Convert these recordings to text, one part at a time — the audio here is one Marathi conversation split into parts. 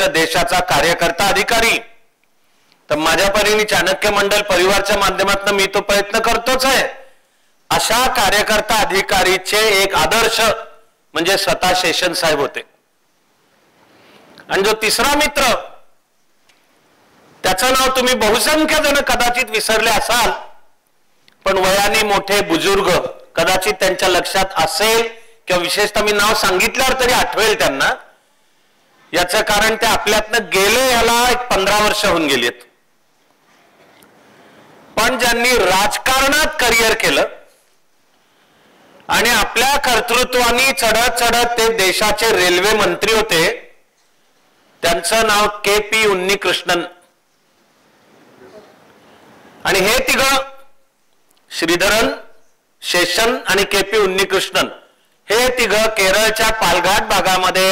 देशाचा कार्यकर्ता अधिकारी, तर माझ्या परीने चाणक्य मंडल परिवारच्या माध्यमातून मी तो प्रयत्न करतोच आहे. अशा कार्यकर्ता अधिकारीचे एक आदर्श म्हणजे स्वतः शेषन साहेब होते. आणि जो तिसरा मित्र, त्याचं नाव तुम्ही बहुसंख्य जण कदाचित विसरले असाल, पण वयाने मोठे बुजुर्ग कदाचित त्यांच्या लक्षात असेल किंवा विशेषतः मी नाव सांगितल्यावर तरी आठवेल त्यांना. याचं कारण ते आपल्यातनं गेले, याला 15 वर्ष होऊन गेलीत. पण ज्यांनी राजकारणात करिअर केलं आणि आपल्या कर्तृत्वाने चढत चढत ते देशाचे रेल्वे मंत्री होते, त्यांचं नाव के.पी. उन्नीकृष्णन. आणि हे तिघं, श्रीधरन, शेषन आणि के.पी. उन्नीकृष्णन, हे तिघं केरळच्या पालघाट भागामध्ये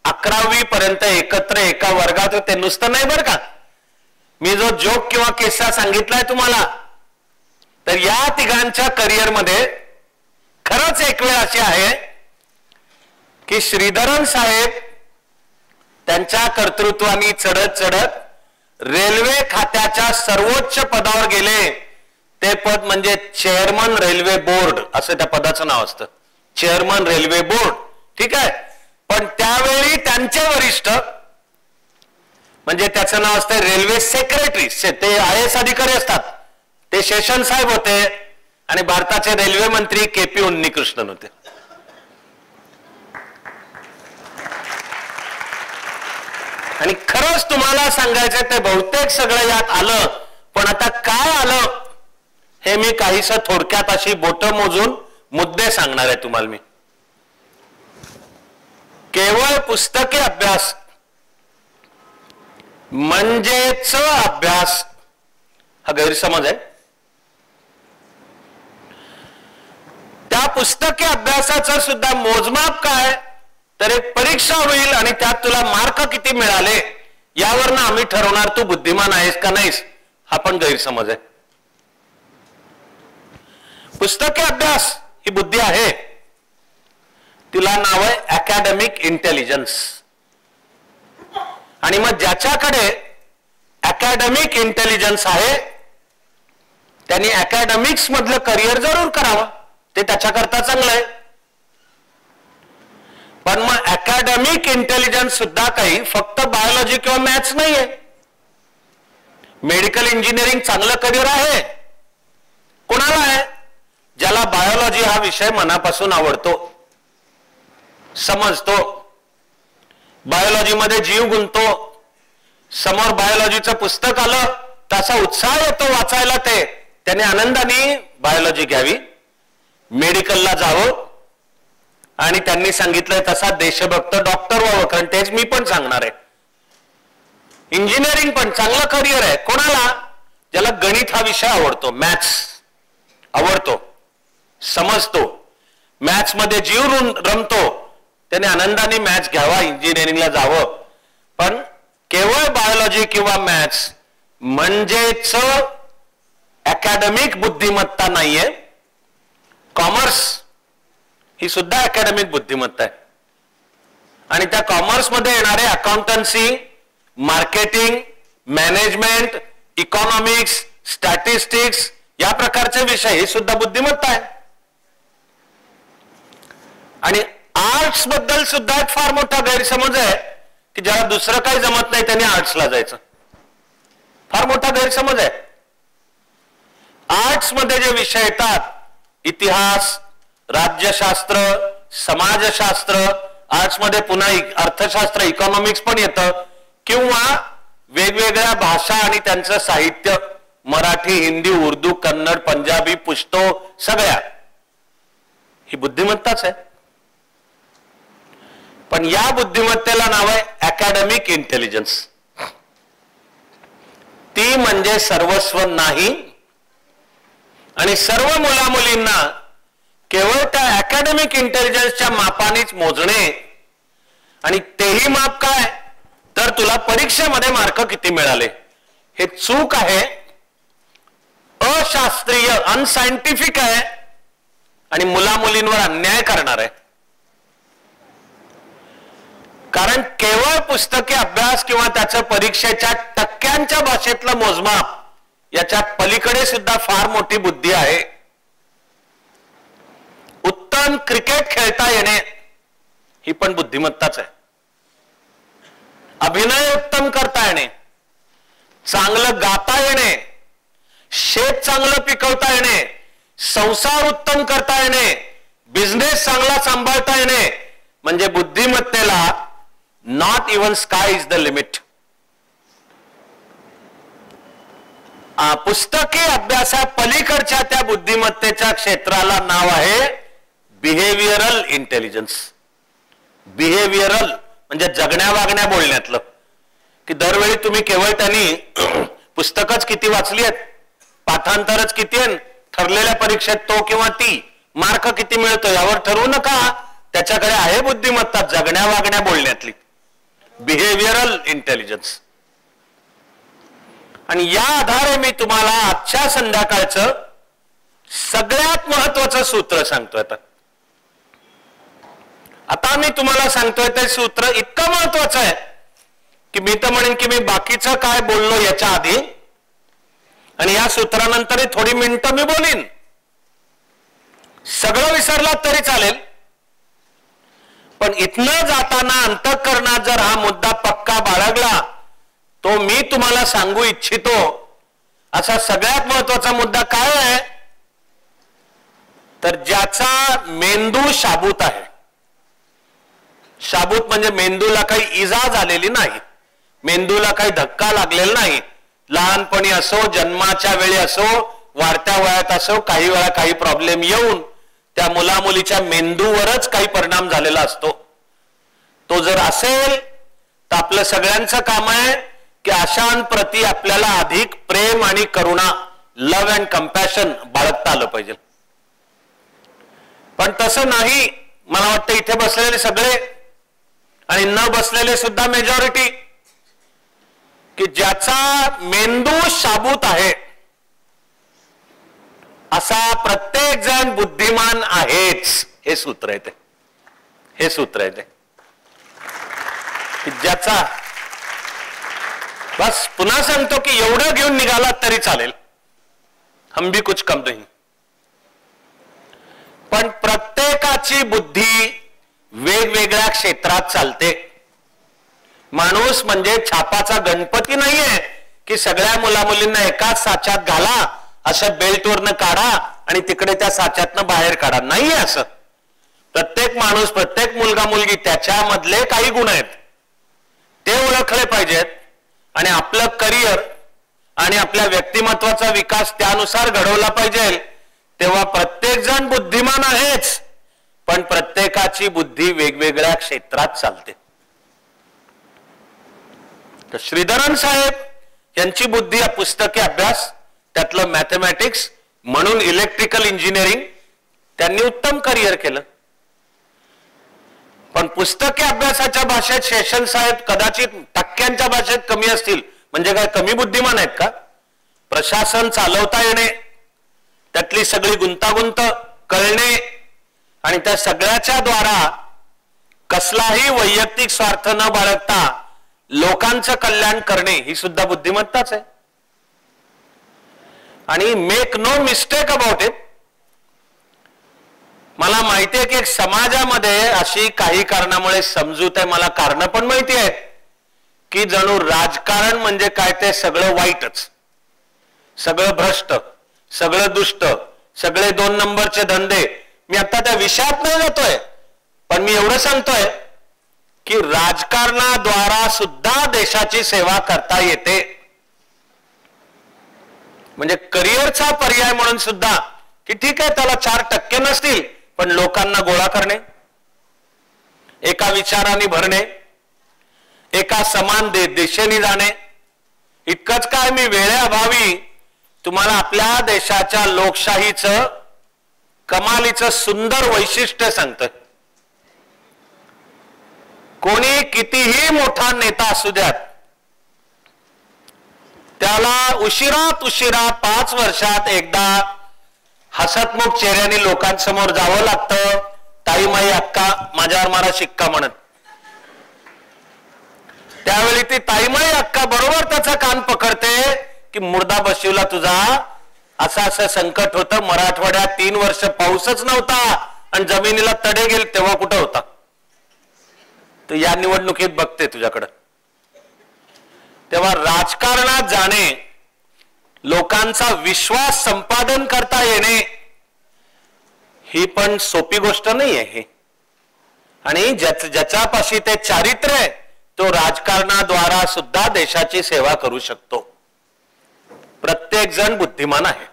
11वी पर्यंत एकत्र एका वर्गात होते. नुसतं नाही बरं का, मी जो जोक किंवा किस्सा सांगितलाय तुम्हाला, तर या तिघांच्या करिअरमध्ये खरंच एक वेळ अशी आहे की श्रीधरन साहेब त्यांच्या कर्तृत्वाने चढत चढत रेल्वे खात्याच्या सर्वोच्च पदावर गेले. ते पद म्हणजे चेअरमन रेल्वे बोर्ड असं त्या पदाचं नाव असतं, चेअरमन रेल्वे बोर्ड. ठीक आहे. पण त्यावेळी त्यांचे वरिष्ठ म्हणजे त्याचं नाव असतं रेल्वे सेक्रेटरी, ते IAS अधिकारी असतात, ते शेषन साहेब होते आणि भारताचे रेल्वे मंत्री के.पी. उन्नीकृष्णन होते. आणि खरंच तुम्हाला सांगायचं ते बहुतेक सगळं यात आलं, पण आता काय आलं हे मी काहीसं थोडक्यात अशी बोटं मोजून मुद्दे सांगणार आहे तुम्हाला. मी केवळ पुस्तकी अभ्यास म्हणजेच अभ्यास हा गैरसमज आहे. त्या पुस्तकी अभ्यासाचं सुद्धा मोजमाप काय, तर एक परीक्षा होईल आणि त्यात तुला मार्क किती मिळाले यावरनं आम्ही ठरवणार तू बुद्धिमान आहेस का नाहीस. हा पण गैरसमज आहे. पुस्तकी अभ्यास ही बुद्धी आहे, तिला नाव आहे अकॅडमिक इंटेलिजन्स. आणि मग ज्याच्याकडे अकॅडमिक इंटेलिजन्स आहे त्यांनी अकॅडमिक्स मधलं करिअर जरूर करावं, ते त्याच्याकरता चांगलं आहे. पण मग अकॅडमिक इंटेलिजन्स सुद्धा काही फक्त बायोलॉजी किंवा मॅथ्स नाहीये. मेडिकल इंजिनिअरिंग चांगलं करिअर आहे. कोणाला आहे? ज्याला बायोलॉजी हा विषय मनापासून आवडतो, समजतो, बायोलॉजीमध्ये जीव गुंततो. समोर बायोलॉजीचं पुस्तक आलं तसा उत्साह येतो वाचायला, ते त्याने आनंदाने बायोलॉजी घ्यावी, मेडिकलला जावं आणि त्यांनी सांगितलंय तसा देशभक्त डॉक्टर व्हावं, कारण तेच मी पण सांगणार आहे. इंजिनिअरिंग पण चांगलं करिअर आहे. कोणाला? ज्याला गणित हा विषय आवडतो, मॅथ्स आवडतो, समजतो, मॅथ्स मध्ये जीव रमतो, त्याने आनंदाने मॅथ्स घ्यावा, इंजिनिअरिंगला जावं. पण केवळ बायोलॉजी किंवा मॅथ्स म्हणजेच अकॅडमिक बुद्धिमत्ता नाहीये. कॉमर्स ही सुद्धा अकॅडमिक बुद्धिमत्ता आहे. आणि त्या कॉमर्स मध्ये येणारे accountancy, marketing, management, economics, statistics या प्रकारचे विषय ही सुद्धा बुद्धिमत्ता आहे. आणि आर्ट्स बद्दल सुद्धा एक फार मोठा गैरसमज आहे की ज्याला दुसरं काही जमत नाही त्यांनी आर्ट्सला जायचं. फार मोठा गैरसमज आहे. आर्ट्स मध्ये जे विषय येतात, इतिहास, राज्यशास्त्र, समाजशास्त्र, आर्ट्स मध्ये पुन्हा अर्थशास्त्र, इकॉनॉमिक्स पण येतं, किंवा वेगवेगळ्या भाषा आणि त्यांचं साहित्य, मराठी, हिंदी, उर्दू, कन्नड, पंजाबी, पुश्तो, सगळ्या ही बुद्धिमत्ताच आहे. पण या बुद्धिमत्तेला नाव आहे अकॅडमिक इंटेलिजन्स. ती म्हणजे सर्वस्व नाही. आणि सर्व मुलामुलींना केवळ त्या अकॅडमिक इंटेलिजन्सच्या मापानेच मोजणे, आणि तेही माप काय, तर तुला परीक्षेमध्ये मार्क किती मिळाले, हे चूक आहे, अशास्त्रीय, अनसायंटिफिक आहे आणि मुलामुलींवर अन्याय करणार आहे. कारण केवळ पुस्तकी अभ्यास किंवा त्याच्या परीक्षेच्या टक्क्यांच्या भाषेतलं मोजमाप याच्या पलीकडे सुद्धा फार मोठी बुद्धी आहे. उत्तम क्रिकेट खेळता येणे ही पण बुद्धिमत्ताच आहे. अभिनय उत्तम करता येणे, चांगलं गाता येणे, शेत चांगलं पिकवता येणे, संसार उत्तम करता येणे, बिझनेस चांगला सांभाळता येणे म्हणजे बुद्धिमत्तेला not even sky is the limit. पुस्तकी अभ्यासा पलीकडच्या त्या बुद्धिमत्तेच्या क्षेत्राला नाव आहे बिहेवियरल इंटेलिजन्स. बिहेवियरल म्हणजे जगण्या वागण्या बोलण्यातलं, की दरवेळी तुम्ही केवळ त्यांनी पुस्तकच किती वाचली आहेत, पाठांतरच किती आहे, ठरलेल्या परीक्षेत तो किंवा ती मार्क किती मिळतो यावर ठरवू नका. त्याच्याकडे आहे बुद्धिमत्ता जगण्या वागण्या बोलण्यातली, बिहेवियरल इंटेलिजन्स. आणि या आधारे मी तुम्हाला आजच्या संध्याकाळचं सगळ्यात महत्वाचं सूत्र सांगतोय. आता मी तुम्हाला सांगतोय ते सूत्र इतकं महत्वाचं आहे की मी तर म्हणेन की मी बाकीचं काय बोललो याच्या आधी आणि या सूत्रानंतर थोडी मिनिटं मी बोलीन. सगळं विसरलात तरी चालेल, पण इथनं जाताना अंतःकरणात जर हा मुद्दा पक्का बाळगला तो मी तुम्हाला सांगू इच्छितो असा सगळ्यात महत्वाचा मुद्दा काय आहे तर ज्याचा मेंदू शाबूत आहे. शाबूत म्हणजे मेंदूला काही इजा झालेली नाही, मेंदूला काही धक्का लागलेला नाही. लहानपणी असो, जन्माच्या वेळी असो, वाढत्या वयात असो, काही वेळा काही प्रॉब्लेम येऊन त्या मुलामुलीच्या मेंदूवरच काही परिणाम झालेला असतो. तो जर असेल तर आपलं सगळ्यांचं काम आहे की अशांप्रती आपल्याला अधिक प्रेम आणि करुणा, लव्ह अँड कंपॅशन बाळगता आलं पाहिजे. पण तसं नाही. मला वाटतं इथे बसलेले सगळे आणि न बसलेले सुद्धा मेजॉरिटी की ज्याचा मेंदू शाबूत आहे असा प्रत्येक जण बुद्धिमान आहेच. हे सूत्र आहे ते, हे सूत्र आहे ते ज्याचा, बस पुन्हा सांगतो की एवढं घेऊन निघालात तरी चालेल, हम भी कुछ कम नाही. पण प्रत्येकाची बुद्धी वेगवेगळ्या क्षेत्रात चालते. माणूस म्हणजे छापाचा गणपती नाहीये की सगळ्या मुलामुलींना एकाच साच्यात घाला, असं बेल्टवरनं काढा आणि तिकडे त्या साच्यातनं बाहेर काढा. नाहीये असं. प्रत्येक माणूस, प्रत्येक मुलगा मुलगी त्याच्यामधले काही गुण आहेत ते ओळखले पाहिजेत आणि आपलं करिअर आणि आपल्या व्यक्तिमत्वाचा विकास त्यानुसार घडवला पाहिजे. तेव्हा प्रत्येक जण बुद्धिमान आहेच, पण प्रत्येकाची बुद्धी वेगवेगळ्या क्षेत्रात चालते. तर श्रीधरन साहेब यांची बुद्धी पुस्तकी अभ्यास, त्यातलं मॅथमॅटिक्स, म्हणून इलेक्ट्रिकल इंजिनिअरिंग त्यांनी उत्तम करिअर केलं. पण पुस्तकी अभ्यासाच्या भाषेत शेषन साहेब कदाचित टक्क्यांच्या भाषेत कमी असतील. म्हणजे काय कमी बुद्धिमान आहेत का? प्रशासन चालवता येणे, त्यातली सगळी गुंतागुंत कळणे आणि त्या सगळ्याच्या द्वारा कसलाही वैयक्तिक स्वार्थ न बाळगता लोकांचं कल्याण करणे ही सुद्धा बुद्धिमत्ताच आहे. आणि make no mistake about it, मला माहिती आहे की समाजामध्ये अशी काही कारणामुळे समजूत आहे, मला कारण पण माहिती आहे की जणू राजकारण म्हणजे काय ते सगळं वाईटच, सगळं भ्रष्ट, सगळं दुष्ट, सगळे 2 नंबरचे धंदे. मी आता त्या विषयात नाही जातोय, पण मी एवढं सांगतोय की राजकारणाद्वारा सुद्धा देशाची सेवा करता येते. म्हणजे करिअरचा पर्याय म्हणून सुद्धा की ठीक आहे त्याला 4% नसतील पण लोकांना गोळा करणे, एका विचाराने भरणे, एका समान दिशेने जाणे. इतकंच काय, मी वेळेअभावी तुम्हाला आपल्या देशाच्या लोकशाहीचं कमालीचं सुंदर वैशिष्ट्य सांगतोय. कोणी कितीही मोठा नेता असू द्यात, त्याला उशिरात उशिरा 5 वर्षात एकदा हसतमुख चेहऱ्याने लोकांसमोर जावं लागतं. ताई माई अक्का माझ्यावर मारा शिक्का म्हणत. त्यावेळी ती ताईमाई अक्का बरोबर त्याचा कान पकडते की मुर्दा बशिवला तुझा, असं संकट होतं. मराठवाड्यात 3 वर्ष पाऊसच नव्हता आणि जमिनीला तडे गेले, तेव्हा कुठं होता? तर या निवडणुकीत बघते तुझ्याकडं. तेव्हा राजकारणात जाणे, लोकांचा विश्वास संपादन करता येणे, ही पण सोपी गोष्ट नाही आहे. आणि ज्याच्यापाशी ते चारित्र्य आहे तो राजकारणाद्वारा सुद्धा देशाची सेवा करू शकतो. प्रत्येक जण बुद्धिमान आहे,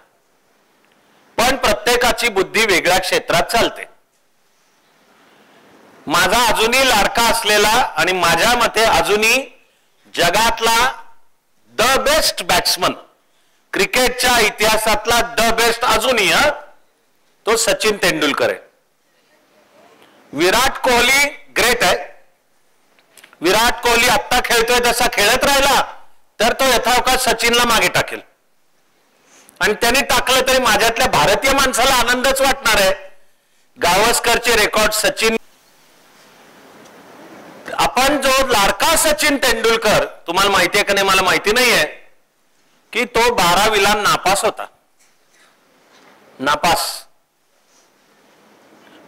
पण प्रत्येकाची बुद्धी वेगळ्या क्षेत्रात चालते. माझा अजूनही लाडका असलेला आणि माझ्या मते अजूनही जगातला द बेस्ट बॅट्समन, क्रिकेटच्या इतिहासातला द बेस्ट अजूनही तो सचिन तेंडुलकर आहे. विराट कोहली ग्रेट आहे. विराट कोहली आत्ता खेळतोय तसा खेळत राहिला तर तो यथावकाश सचिनला मागे टाकेल. आणि त्यांनी टाकलं तरी माझ्यातल्या भारतीय माणसाला आनंदच वाटणार आहे. गावस्करचे रेकॉर्ड सचिन, आपण जो लाडका सचिन तेंडुलकर, तुम्हाला माहिती आहे का नाही मला माहिती नाहीये, की तो 12वीला नापास होता. नापास.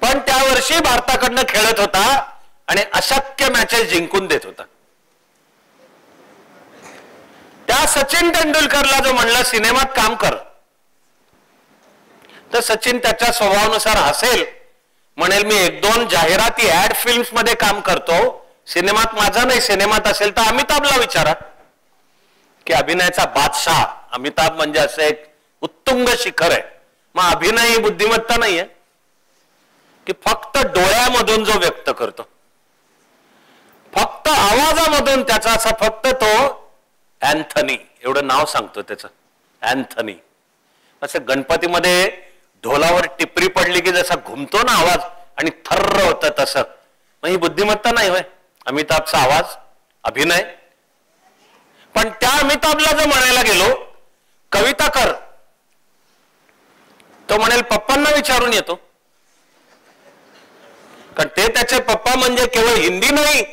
पण त्या वर्षी भारताकडनं खेळत होता आणि अशक्य मॅचेस जिंकून देत होता. त्या सचिन तेंडुलकरला जो म्हणलं सिनेमात काम कर, तर सचिन त्याच्या स्वभावानुसार हसेल, म्हणेल मी 1-2 जाहिराती ऍड फिल्म्स मध्ये काम करतो, सिनेमात माझा नाही. सिनेमात असेल तर अमिताभला विचारा, की अभिनयाचा बादशाह अमिताभ म्हणजे असं एक उत्तुंग शिखर आहे. मग अभिनय ही बुद्धिमत्ता नाहीये की फक्त डोळ्यामधून जो व्यक्त करतो, फक्त आवाजामधून त्याचा असा फक्त तो अँथनी, एवढं नाव सांगतो त्याचं, अँथनी. असं गणपतीमध्ये ढोलावर टिपरी पडली की जसा घुमतो ना आवाज आणि थर्र होतं तसं. मग ही बुद्धिमत्ता नाही होय अमिताभचा आवाज, अभिनय. पण त्या अमिताभला जर म्हणायला गेलो कविता कर, तो म्हणेल पप्पांना विचारून येतो. कारण ते त्याचे पप्पा म्हणजे केवळ हिंदी नाही,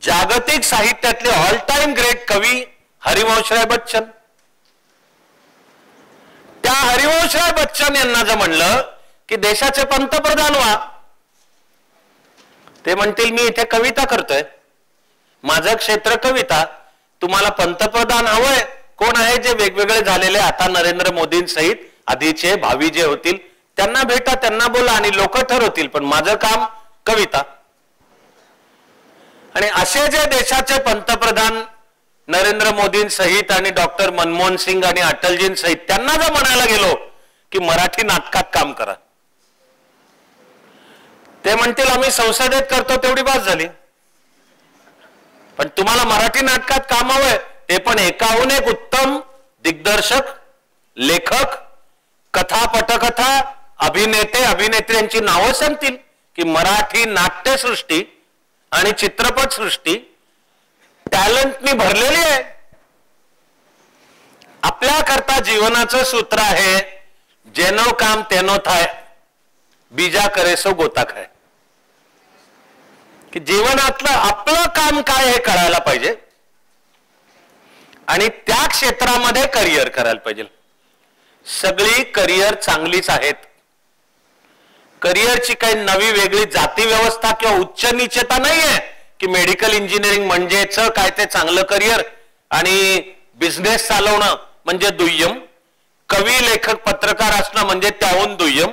जागतिक साहित्यातले ऑल टाइम ग्रेट कवी हरिवंशराय बच्चन. त्या हरिवंशराय बच्चन यांना जर म्हणलं की देशाचे पंतप्रधान व्हा, ते म्हणतील मी इथे कविता करतोय, माझं क्षेत्र कविता, तुम्हाला पंतप्रधान हवंय, कोण आहे जे वेगवेगळे झालेले आता नरेंद्र मोदींसहित आधीचे भावी जे होतील त्यांना भेटा, त्यांना बोला आणि लोक ठरवतील, पण माझं काम कविता. आणि असे जे देशाचे पंतप्रधान नरेंद्र मोदींसहित आणि डॉक्टर मनमोहन सिंग आणि अटलजींसहित, त्यांना जर म्हणायला गेलो की मराठी नाटकात काम करा, ते म्हणतील आम्ही संसदेत करतो तेवढी बास झाली. पण तुम्हाला मराठी नाटकात काम हवंय, ते पण एकाहून एक उत्तम दिग्दर्शक, लेखक, कथा पटकथा, अभिनेते अभिनेत्र्यांची नावं सांगतील की मराठी नाट्यसृष्टी आणि चित्रपटसृष्टी टॅलेंटनी भरलेली आहे. आपल्या करता जीवनाचं सूत्र आहे, जेनो काम तेनो थाय, बीजा करे सो गोता खाय. की जीवनातलं आपलं काम काय हे कळायला पाहिजे आणि त्या क्षेत्रामध्ये करिअर करायला पाहिजे. सगळी करिअर चांगलीच आहेत. करिअरची काही नवी वेगळी जाती व्यवस्था किंवा उच्च नीचता नाहीये की मेडिकल इंजिनिअरिंग म्हणजेच काय ते चांगलं करिअर आणि बिझनेस चालवणं म्हणजे दुय्यम, कवी लेखक पत्रकार असणं म्हणजे त्याहून दुय्यम.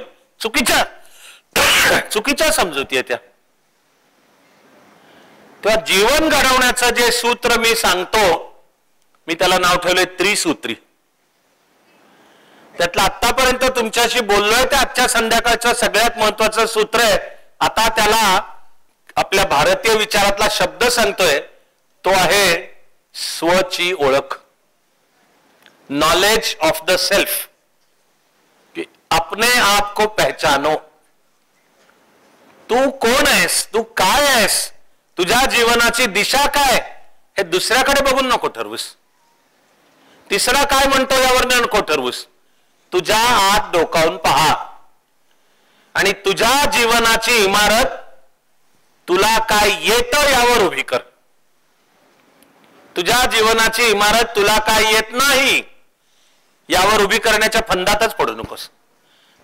चुकीच्या समजुती आहे त्या. तेव्हा जीवन घडवण्याचं जे सूत्र मी सांगतो, मी त्याला नाव ठेवलंय त्रिसूत्री. त्यातलं आतापर्यंत तुमच्याशी बोललोय ते आजच्या संध्याकाळचं सगळ्यात महत्वाचं सूत्र आहे. आता त्याला आपल्या भारतीय विचारातला शब्द सांगतोय, तो आहे स्वची ओळख, नॉलेज ऑफ द सेल्फ. अपने आप को पहचानो. तू कोण आहेस, तू काय आहेस, तुझ्या जीवनाची दिशा काय, हे दुसऱ्याकडे बघून नको ठरवूस. तिसरा काय म्हणतो यावर नको ठरवूस. तुझ्या आत डोकावून पहा आणि तुझ्या जीवनाची इमारत तुला काय येतं यावर उभी कर. तुझ्या जीवनाची इमारत तुला काय येत नाही यावर उभी करण्याच्या फंदातच पडू नकोस.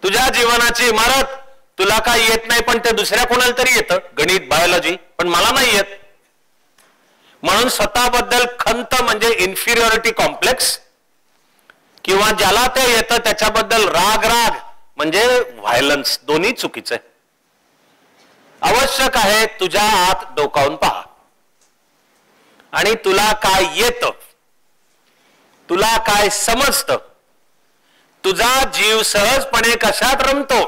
तुझ्या जीवनाची इमारत तुला काय येत नाही पण ते दुसऱ्या कोणाला तरी येतं, गणित बायोलॉजी, पण मला नाही येत म्हणून स्वतःबद्दल खंत म्हणजे इन्फिरियरिटी कॉम्प्लेक्स, किंवा ज्याला ते येतं त्याच्याबद्दल राग म्हणजे व्हायलन्स, दोन्ही चुकीचं आहे. आवश्यक आहे तुझ्या आत डोकावून पहा आणि तुला काय येतं, तुला काय समजतं, तुझा जीव सहजपणे कशात रमतो,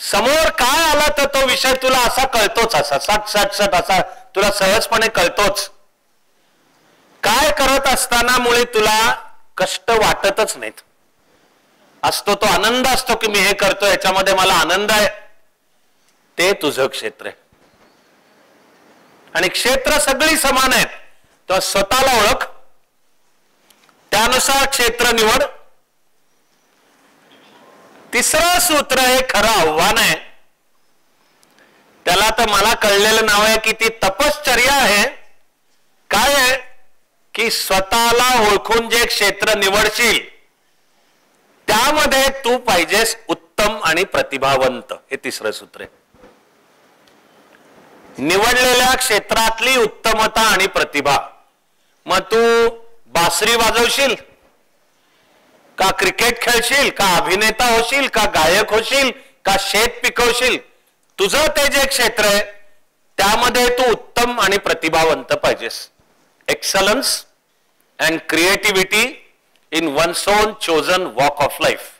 समोर काय आला तर तो विषय तुला असा कळतोच, असा सट सट सट असा तुला सहजपणे कळतोच. काय करत असताना मुळे तुला कष्ट वाटतच नाहीत, असतो तो आनंद असतो की मी हे करतो याच्यामध्ये मला आनंद आहे, ते तुझं क्षेत्र आहे. आणि क्षेत्र सगळी समान आहेत, तर स्वतःला ओळख, त्यानुसार क्षेत्र निवड. तिसरं सूत्र हे खरं आव्हान आहे, त्याला तर मला कळलेलं नाव आहे की ती तपश्चर्या आहे. काय आहे की स्वतःला ओळखून जे क्षेत्र निवडशील त्यामध्ये तू पाहिजेस उत्तम आणि प्रतिभावंत. हे तिसरं सूत्र आहे. निवडलेल्या क्षेत्रातली उत्तमता आणि प्रतिभा. मग तू बासरी वाजवशील का, क्रिकेट खेळशील का, अभिनेता होशील का, गायक होशील का, शेत पिकवशील, तुझं ते जे क्षेत्र आहे त्यामध्ये तू उत्तम आणि प्रतिभावंत पाहिजेस. Excellence and creativity in one's own chosen walk of life.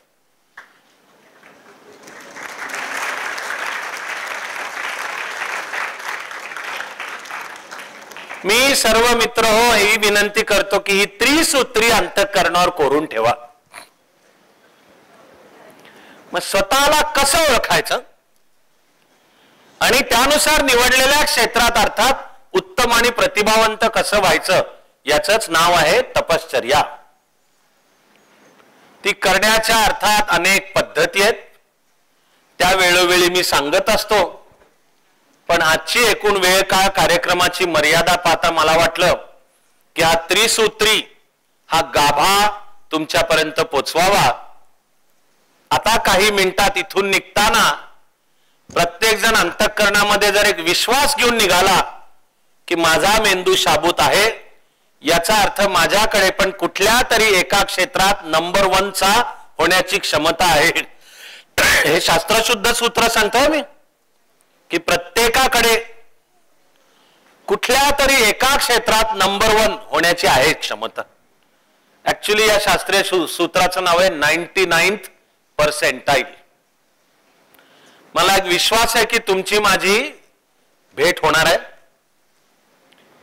मी सर्व मित्र हो ही विनंती करतो की ही त्रिसूत्री अंतःकरणावर कोरून ठेवा. मग स्वतःला कसं ओळखायचं आणि त्यानुसार निवडलेल्या क्षेत्रात अर्थात उत्तम आणि प्रतिभावंत कसं व्हायचं याचंच नाव आहे तपश्चर्या. ती करण्याच्या अर्थात अनेक पद्धती आहेत, त्या वेळोवेळी मी सांगत असतो. पण आजची एकूण वेळ काळ कार्यक्रमाची मर्यादा पाहता मला वाटलं की हा त्रिसूत्री हा गाभा तुमच्यापर्यंत पोचवावा. आता काही मिनिटात इथून निघताना प्रत्येक जण अंतःकरणामध्ये जर एक विश्वास घेऊन निघाला की माझा मेंदू शाबूत आहे, याचा अर्थ माझ्याकडे पण कुठल्या तरी एका क्षेत्रात नंबर 1 चा होण्याची क्षमता आहे. हे शास्त्रशुद्ध सूत्र सांगतोय मी की प्रत्येकाकडे कुठल्या तरी एका क्षेत्रात नंबर 1 होण्याची आहे क्षमता. ऍक्च्युली या शास्त्रीय सूत्राचं नाव आहे 99th पर्सेंटाईल. मला एक विश्वास आहे की तुमची माझी भेट होणार आहे,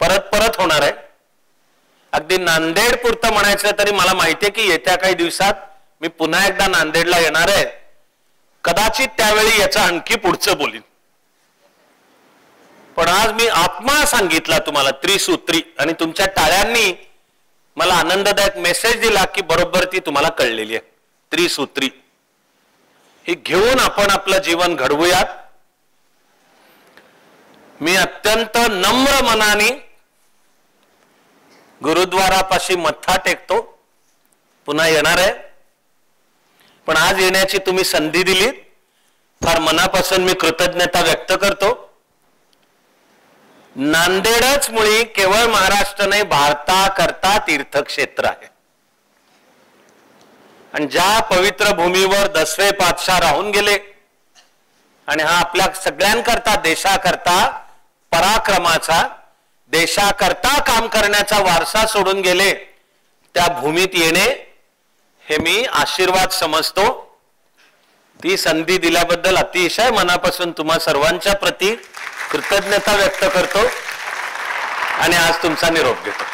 परत परत होणार आहे. अगदी नांदेड पुरतं म्हणायचं तरी मला माहिती आहे की येत्या काही दिवसात मी पुन्हा एकदा नांदेडला येणार आहे. कदाचित त्यावेळी याचं आणखी पुढचं बोलीन. पण आज मी आत्मा सांगितला तुम्हाला त्रिसूत्री, आणि तुमच्या टाळ्यांनी मला आनंददायक मेसेज दिला की बरोबर ती तुम्हाला कळलेली आहे. त्रिसूत्री ही घेऊन आपण आपलं जीवन घडवूयात. मी अत्यंत नम्र मनाने गुरुद्वारापाशी मत्था टेकतो. पुन्हा येणार आहे, पण आज येण्याची तुम्ही संधी दिलीत, फार मनापासून मी कृतज्ञता व्यक्त करतो. नांदेडच मुळी केवळ महाराष्ट्र नाही भारताकरता तीर्थक्षेत्र आहे. आणि ज्या पवित्र भूमीवर 10वे पातशाह राहून गेले आणि हा आपल्या सगळ्यांकरता देशाकरता पराक्रमाचा, देशाकरता काम करण्याचा वारसा सोडून गेले, त्या भूमीत येणे हे मी आशीर्वाद समजतो. ती संधी दिल्याबद्दल अतिशय मनापासून तुम्हा सर्वांच्या प्रती कृतज्ञता व्यक्त करतो आणि आज तुमचा निरोप घेतो.